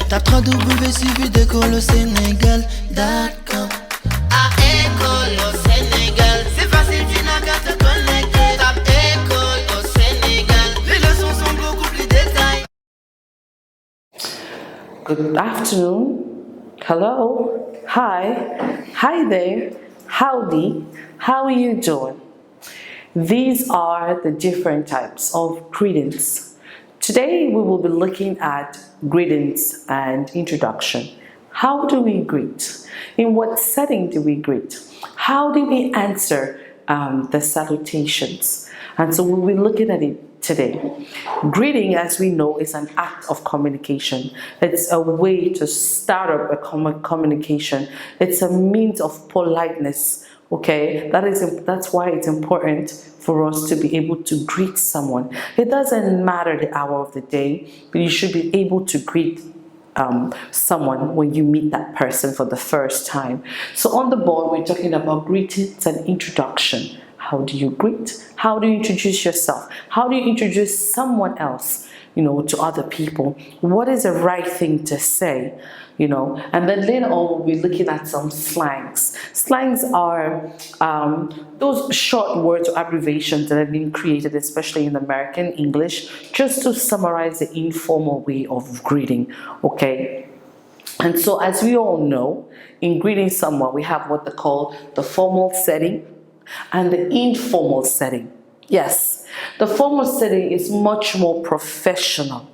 Tape www.suividecolosénégal.com. À École au Sénégal, c'est facile, tu n'as qu'à te connecter. Tape École au Sénégal, les leçons sont beaucoup plus détaillées. Good afternoon. Hello. Hi. Hi there. Howdy. How are you doing? These are the different types of greetings. Today we will be looking at greetings and introduction. How do we greet? In what setting do we greet? How do we answer the salutations? And so we'll be looking at it today. Greeting, as we know, is an act of communication. It's a way to start up a communication. It's a means of politeness. Okay, that's why it's important for us to be able to greet someone. It doesn't matter the hour of the day, but you should be able to greet someone when you meet that person for the first time. So on the board, we're talking about greetings and introduction. How do you greet? How do you introduce yourself? How do you introduce someone else, to other people? What is the right thing to say, And then later on, we'll be looking at some slangs. Slangs are those short words or abbreviations that have been created, especially in American English, just to summarize the informal way of greeting, okay? And so as we all know, in greeting someone, we have what they call the formal setting and the informal setting. Yes, the formal setting is much more professional.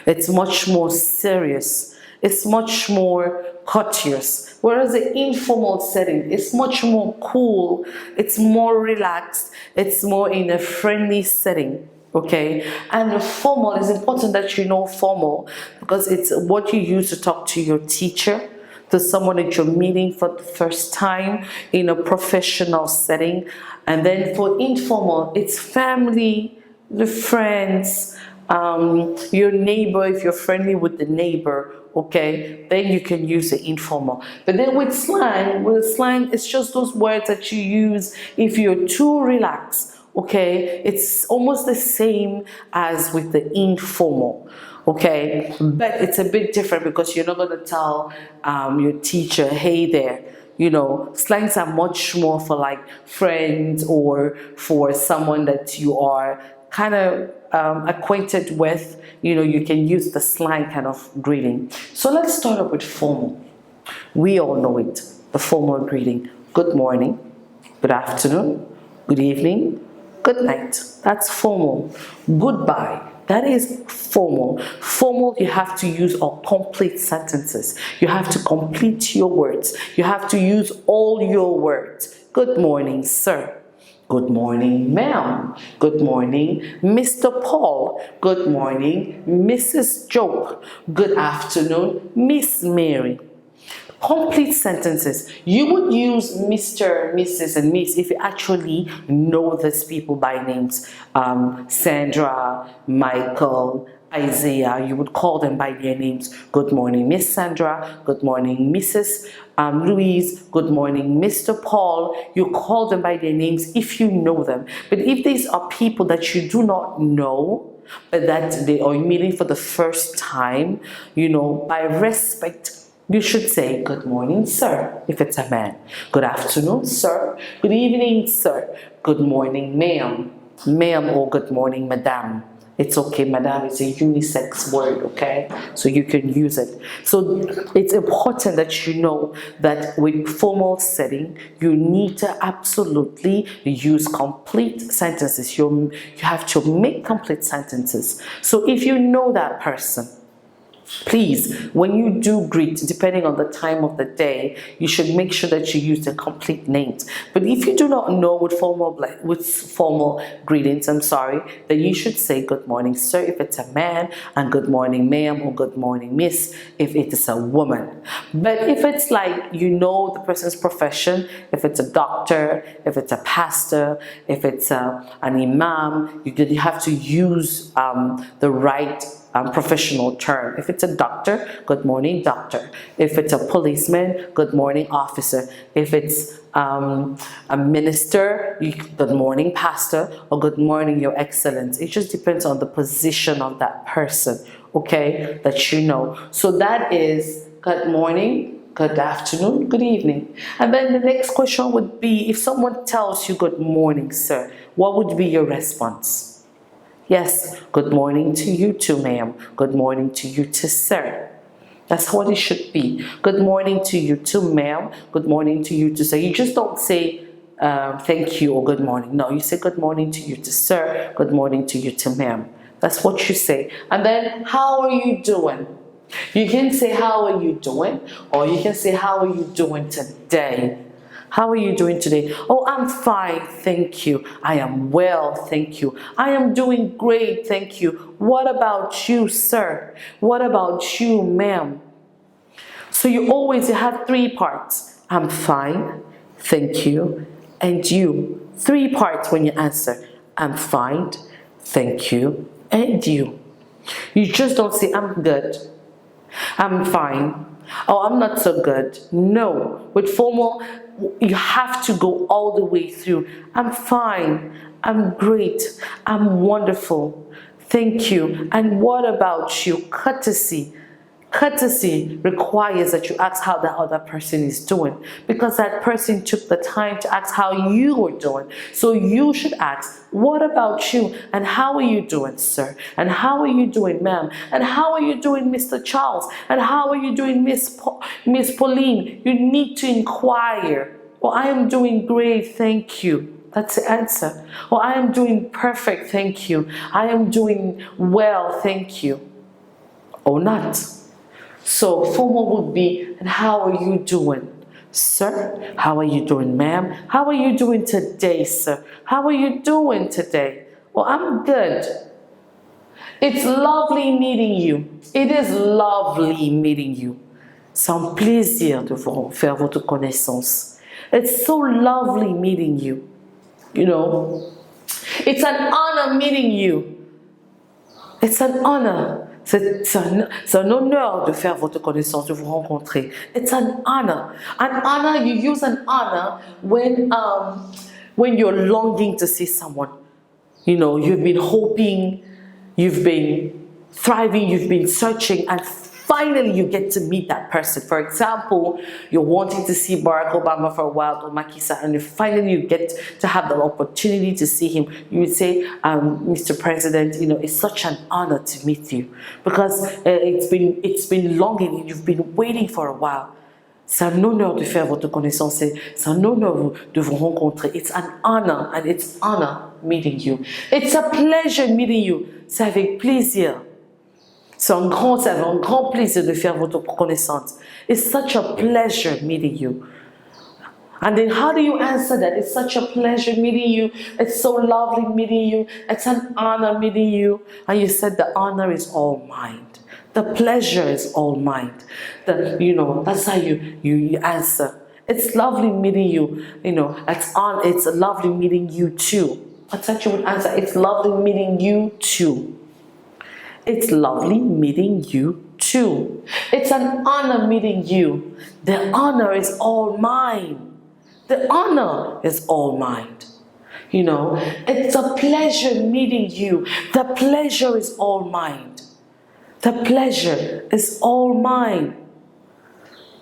It's much more serious. It's much more courteous. Whereas the informal setting is much more cool. It's more relaxed. It's more in a friendly setting. Okay, and the formal is important that you know formal because it's what you use to talk to your teacher, to someone that you're meeting for the first time in a professional setting. And then for informal, it's family, the friends, your neighbor, if you're friendly with the neighbor, okay, then you can use the informal. But then with slang, it's just those words that you use if you're too relaxed, okay? It's almost the same as with the informal. Okay, but it's a bit different because you're not going to tell your teacher, hey there. Slangs are much more for like friends or for someone that you are kind of acquainted with. You can use the slang kind of greeting. So let's start up with formal. We all know it, the formal greeting. Good morning, good afternoon, good evening, good night. That's formal. Goodbye. That is formal. Formal, you have to use all complete sentences. You have to complete your words. You have to use all your words. Good morning, sir. Good morning, ma'am. Good morning, Mr. Paul. Good morning, Mrs. Job. Good afternoon, Miss Mary. Complete sentences. You would use Mr., Mrs., and Miss if you actually know these people by names. Sandra, Michael, Isaiah, you would call them by their names. Good morning, Miss Sandra. Good morning, Mrs. Louise. Good morning, Mr. Paul. You call them by their names if you know them. But if these are people that you do not know, but that they are meeting for the first time, by respect, you should say, good morning, sir, if it's a man. Good afternoon, sir. Good evening, sir. Good morning, ma'am. Ma'am, or good morning, madam. It's okay, madam is a unisex word, okay? So you can use it. So it's important that you know that with formal setting, you need to absolutely use complete sentences. You have to make complete sentences. So if you know that person, please, when you do greet, depending on the time of the day, you should make sure that you use the complete names. But if you do not know with formal greetings, then you should say good morning, sir, if it's a man, and good morning, ma'am, or good morning, miss, if it is a woman. But if it's like the person's profession, if it's a doctor, if it's a pastor, if it's an imam, you have to use the right professional term. If it's a doctor, good morning, doctor. If it's a policeman, good morning, officer. If it's a minister, good morning, pastor, or good morning, your excellence. It just depends on the position of that person. okay, that you know. So that is good morning, good afternoon, good evening. And then the next question would be, if someone tells you good morning, sir, what would be your response? Yes, good morning to you too, ma'am. Good morning to you too, sir. That's what it should be. Good morning to you too, ma'am. Good morning to you too, sir. You just don't say thank you or good morning. No, you say good morning to you too, sir. Good morning to you too, ma'am. That's what you say. And then, how are you doing? You can say how are you doing, or you can say how are you doing today? How are you doing today? Oh, I'm fine, thank you. I am well, thank you. I am doing great, thank you. What about you, sir? What about you, ma'am? So you always have three parts. I'm fine, thank you, and you. Three parts when you answer. I'm fine, thank you, and you. You just don't say I'm good, I'm fine, oh, I'm not so good. No, with formal, you have to go all the way through. I'm fine, I'm great, I'm wonderful, thank you. And what about you? Courtesy. Courtesy requires that you ask how the other person is doing, because that person took the time to ask how you are doing. So you should ask, what about you? And how are you doing, sir? And how are you doing, ma'am? And how are you doing, Mr. Charles? And how are you doing, Miss Pauline? You need to inquire. Well, I am doing great, thank you. That's the answer. Well, I am doing perfect, thank you. I am doing well, thank you. Or not. So formal would be, and how are you doing, sir? How are you doing, ma'am? How are you doing today, sir? How are you doing today? Well, I'm good. It's lovely meeting you. It is lovely meeting you. C'est un plaisir de vous faire votre connaissance. It's so lovely meeting you. You know, it's an honor meeting you. It's an honor. C'est un honneur de faire votre connaissance, de vous rencontrer. It's an honor. An honor, you use an honor when you're longing to see someone. You know, you've been hoping, you've been thriving, you've been searching, and finally you get to meet that person. For example, you're wanting to see Barack Obama for a while, or Macky Sall, and finally you get to have the opportunity to see him. You would say, Mr. President, you know, it's such an honor to meet you, because it's been long and you've been waiting for a while. C'est un honneur de faire votre connaissance. C'est un honneur de vous rencontrer. It's an honor, and it's honor meeting you. It's a pleasure meeting you. C'est avec plaisir. C'est un grand plaisir de faire votre connaissance. It's such a pleasure meeting you. And then how do you answer that? It's such a pleasure meeting you. It's so lovely meeting you. It's an honor meeting you. And you said the honor is all mine. The pleasure is all mine. That's how you answer. It's lovely meeting you. You know, it's lovely meeting you too. That's how you would answer. It's lovely meeting you too. It's lovely meeting you too. It's an honor meeting you. The honor is all mine. The honor is all mine. You know, it's a pleasure meeting you. The pleasure is all mine. The pleasure is all mine.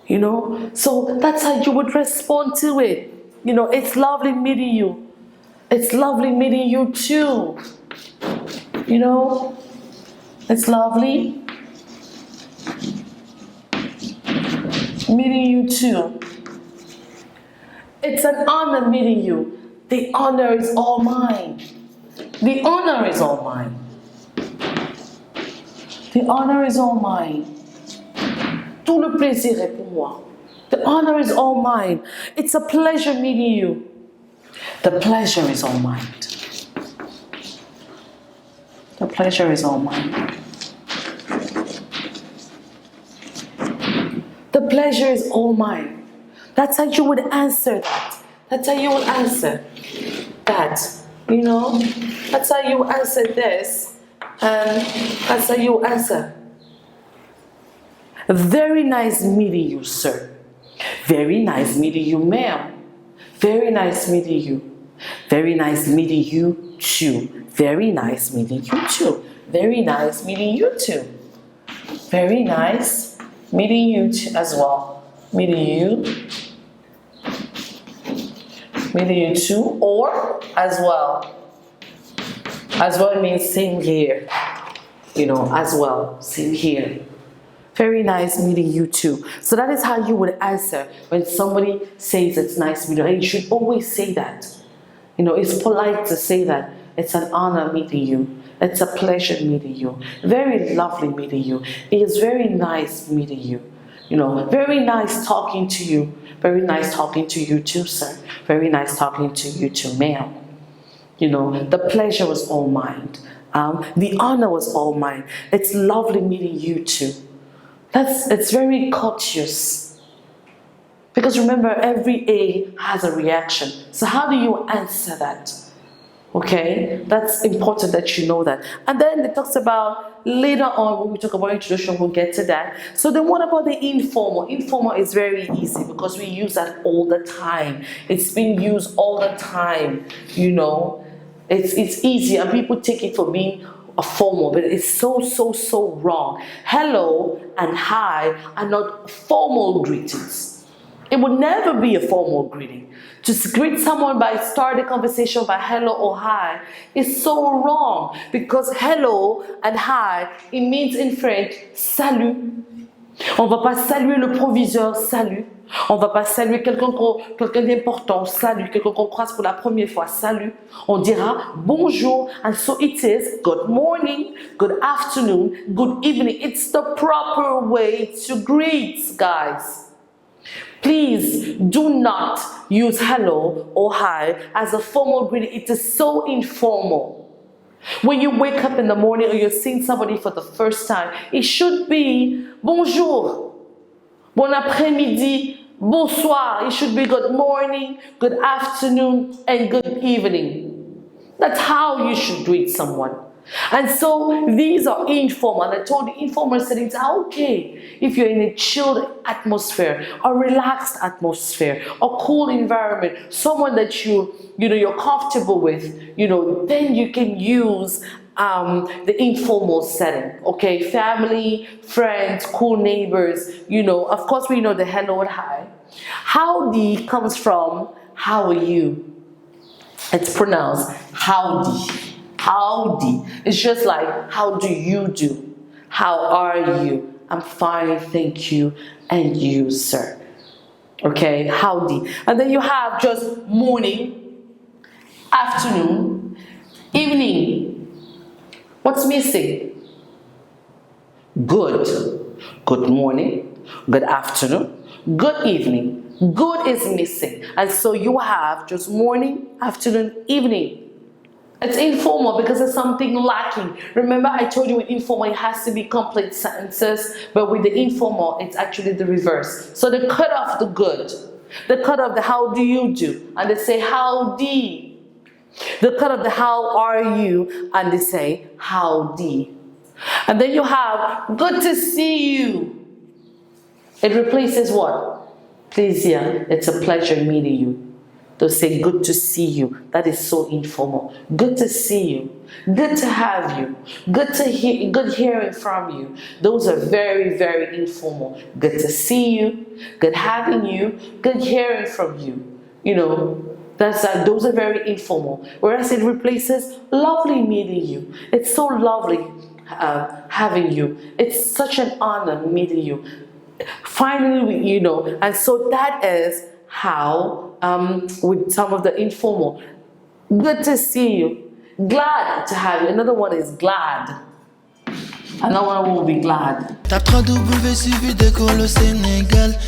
You know, so that's how you would respond to it. You know, it's lovely meeting you. It's lovely meeting you too. You know, it's lovely meeting you too. It's an honor meeting you. The honor is all mine. The honor is all mine. The honor is all mine. Tout le plaisir est pour moi. The honor is all mine. It's a pleasure meeting you. The pleasure is all mine. The pleasure is all mine. The pleasure is all mine. That's how you would answer that. That's how you would answer that. You know? That's how you answer this. And that's how you answer. Very nice meeting you, sir. Very nice meeting you, ma'am. Very nice meeting you. Very nice meeting you too. Very nice meeting you too. Very nice meeting you too. Very nice. Meeting you as well. Meeting you. Meeting you too. Or as well. As well means same here. You know, as well. Same here. Very nice meeting you too. So that is how you would answer when somebody says it's nice meeting you. And you should always say that. You know, it's polite to say that. It's an honor meeting you. It's a pleasure meeting you. Very lovely meeting you. It is very nice meeting you. You know, very nice talking to you. Very nice talking to you too, sir. Very nice talking to you too, ma'am. You know, the pleasure was all mine. The honor was all mine. It's lovely meeting you too. It's very courteous. Because remember, every A has a reaction. So how do you answer that? Okay, that's important that you know that. And then it talks about later on when we talk about introduction, we'll get to that. So then what about the informal? Informal is very easy because we use that all the time. It's being used all the time, you know. It's easy and people take it for being a formal, but it's so wrong. Hello and hi are not formal greetings. It would never be a formal greeting. To greet someone by starting a conversation by hello or hi is so wrong because hello and hi, it means in French, salut. On va pas saluer le proviseur, salut. On va pas saluer quelqu'un d'important, salut. Quelqu'un qu'on croise pour la première fois, salut. On dira bonjour, and so it is good morning, good afternoon, good evening. It's the proper way to greet, guys. Please do not use hello or hi as a formal greeting. It is so informal. When you wake up in the morning or you're seeing somebody for the first time, it should be bonjour, bon après-midi, bonsoir. It should be good morning, good afternoon, and good evening. That's how you should greet someone. And so these are informal. And I told you informal settings are okay if you're in a chilled atmosphere, a relaxed atmosphere, a cool environment, someone that you're comfortable with, then you can use the informal setting. Okay, family, friends, cool neighbors, of course we know the hello and hi. Howdy comes from how are you? It's pronounced howdy. Howdy. It's just like, how do you do? How are you? I'm fine, thank you. And you, sir. Okay, howdy. And then you have just morning, afternoon, evening. What's missing? Good. Good morning, good afternoon, good evening. Good is missing. And so you have just morning, afternoon, evening. It's informal because there's something lacking. Remember I told you with informal it has to be complete sentences, but with the informal it's actually the reverse. So they cut off the good. They cut off the how do you do and they say howdy. They cut off the how are you and they say howdy. And then you have good to see you. It replaces what? Please, yeah, it's a pleasure meeting you. They'll say, good to see you. That is so informal. Good to see you. Good to have you. Good hearing from you. Those are very, very informal. Good to see you. Good having you. Good hearing from you. Those are very informal. Whereas it replaces lovely meeting you. It's so lovely having you. It's such an honor meeting you. Finally, and so that is how with some of the informal. Good to see you. Glad to have you. Another one is glad. Another one will be glad. Tape www.suividecole au Sénégal.